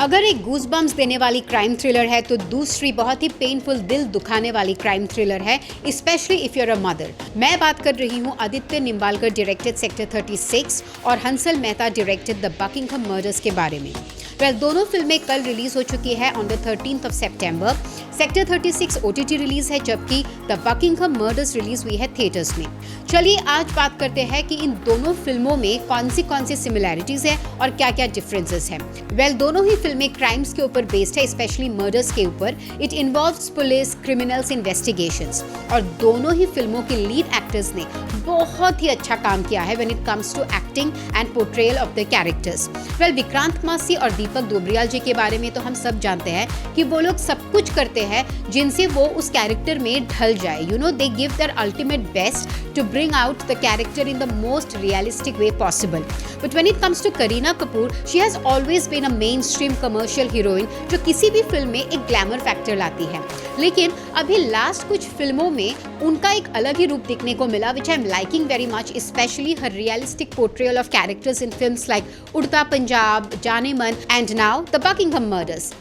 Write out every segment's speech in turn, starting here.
अगर एक goose bumps देने वाली क्राइम थ्रिलर है तो दूसरी बहुत ही पेनफुल दिल दुखाने वाली क्राइम थ्रिलर है, specially if you're a mother. मैं बात कर रही हूँ आदित्य निम्बालकर डायरेक्टेड सेक्टर 36 और Hansal Mehta directed the Buckingham murders के बारे में। दोनों फिल्में कल रिलीज हो चुकी है on the 13th September. Sector 36 OTT release है, जबकि द बकिंघम मर्डर्स रिलीज हुई है थिएटर्स में। चलिए आज बात करते हैं कि इन दोनों फिल्मों में कौन सी सिमिलैरिटीज है और क्या क्या डिफरेंसेस हैं। दोनों ही फिल्में क्राइम्स के ऊपर बेस्ड है, स्पेशली मर्डर्स के ऊपर। It involves police criminals investigations और दोनों ही फिल्मों के लीड एक्टर्स ने बहुत ही अच्छा काम किया है when it comes to acting and portrayal of the characters. Vikrant Massey और दीपक दोबरियाल जी के बारे में तो हम सब जानते हैं कि वो लोग सब कुछ करते हैं जिनसे वो उस कैरेक्टर में ढल जाए। They give their ultimate best to bring out the character in the most realistic way possible. But when it comes to Kareena Kapoor, she has always been a mainstream commercial heroine जो किसी भी film में एक glamour factor लाती है। लेकिन अभी last कुछ फिल्मों में उनका एक अलग ही रूप दिखने को मिला, which I am liking very much, especially her realistic portrayal of characters in films like उड़ता पंजाब, जाने मन and now The Buckingham Murders.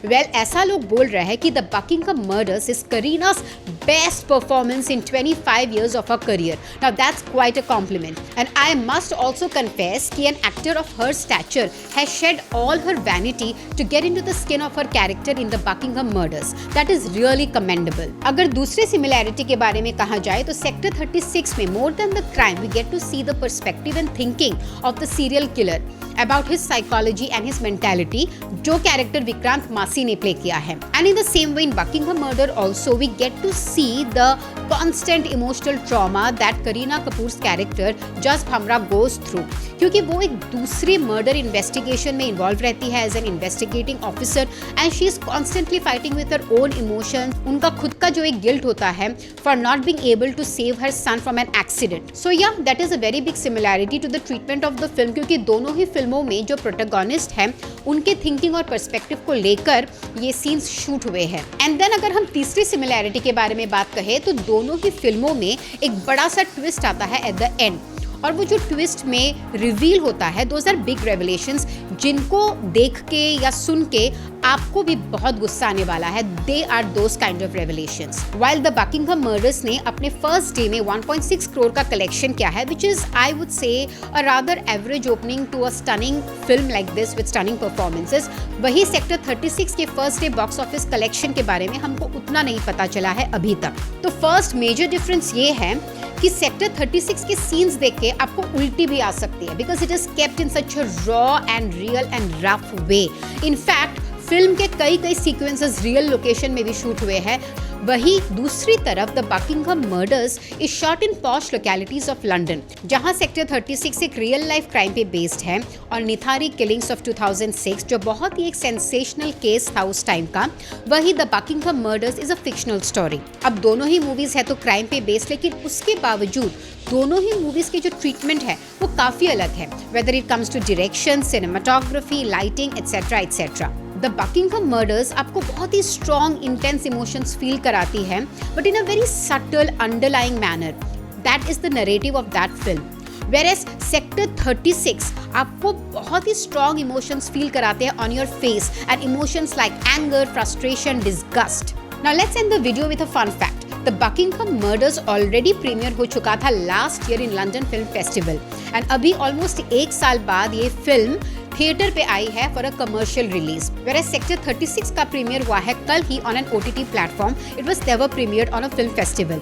ऐसा लोग बोल रहे हैं कि The Buckingham Murders is Kareena's best performance in 25 years of her career. Now that's quite a compliment, and I must also confess कि an actor of her stature has shed all her vanity to get into the skin of her character in the Buckingham Murders. That is really commendable. अगर दूसरे similarity के बारे में कहा जाए तो Sector 36 में more than the crime we get to see the perspective and thinking of the serial killer about his psychology and his mentality, जो कैरेक्टर विक्रांत मासी ने प्ले किया है। And in the same way in Buckingham Murder also we get to see the constant emotional trauma that Kareena Kapoor's character Jas Bhamra goes through, क्योंकि वो एक दूसरी murder investigation में इन्वॉल्व रहती है as an investigating officer and she is constantly fighting with her own emotions. उनका खुद का जो एक गिल्ट होता है for not being able to save her son from an accident. So yeah that is a very big similarity to the treatment of the film, क्योंकि दोनों ही फिल्मों में जो प्रोटोगोनिस्ट हैं उनके थिंकिंग और पर्सपेक्टिव को लेकर ये सीन्स शूट हुए हैं। एंड देन अगर हम तीसरी सिमिलैरिटी के बारे में बात कहें तो दोनों ही फिल्मों में एक बड़ा सा ट्विस्ट आता है एट द एंड, और वो जो ट्विस्ट में रिवील होता है दोज आर बिग रेवलेशंस जिनको देख के या सुन के आपको भी बहुत गुस्सा आने वाला है। They are those kind of revelations. While the Buckingham Murders ने अपने फर्स्ट डे में 1.6 करोड़ का कलेक्शन किया है, which is I would say a rather average opening to a stunning film like this with stunning performances. वही Sector 36 के first day box office collection के बारे में हमको उतना नहीं पता चला है अभी तक। तो फर्स्ट मेजर डिफरेंस ये है कि सेक्टर 36 के सीन्स देख के आपको उल्टी भी आ सकती है, because it is kept in such a raw and real and rough way. In fact film के कई सीक्वेंसेस रियल लोकेशन में भी शूट हुए हैं। वही दूसरी तरफ the Buckingham murders is shot in posh localities of London, जहां सेक्टर 36 एक रियल लाइफ क्राइम पे बेस्ड है, और निथारी किलिंग्स ऑफ 2006 जो बहुत ही एक सेंसेशनल केस था उस टाइम का, वही the Buckingham murders is a fictional story. अब दोनों ही मूवीज है तो क्राइम पे बेस्ड, लेकिन उसके बावजूद दोनों ही मूवीज के जो ट्रीटमेंट है वो काफी अलग है, whether it comes to direction, cinematography, lighting etcetera etcetera. The Buckingham Murders आपको बहुत ही स्ट्रॉन्ग इंटेंस इमोशंस फील कराती है, but in a very subtle underlying manner. That is the narrative of that film. Whereas Sector 36 आपको बहुत ही strong emotions feel कराते हैं on your face, and emotions like anger, frustration, disgust. Now let's end the video with a fun fact. The Buckingham murders already premiere हो चुका था last year in London film festival, and अभी almost 1 साल बाद ये film theatre पे आई है for a commercial release. Whereas Sector 36 का प्रीमियर हुआ है कल ही on an OTT platform. It was never premiered on a film festival,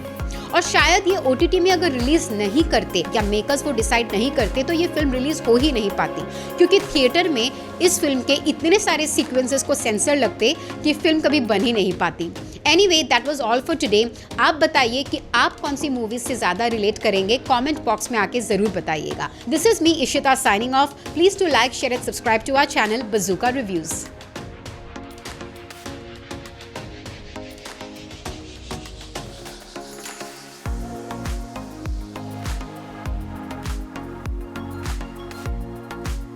और शायद ये OTT में अगर रिलीज नहीं करते या मेकर्स वो डिसाइड नहीं करते तो ये फिल्म रिलीज हो ही नहीं पाती, क्योंकि थिएटर में इस फिल्म के इतने सारे सीक्वेंसेस को सेंसर लगते कि फिल्म कभी बन ही नहीं पाती। Anyway, that was all for today. आप बताइए कि आप कौन सी मूवीज से ज्यादा रिलेट करेंगे, कमेंट बॉक्स में आके जरूर बताइएगा। This is me Ishita signing off. Please to like, share and subscribe to our channel Bazooka reviews.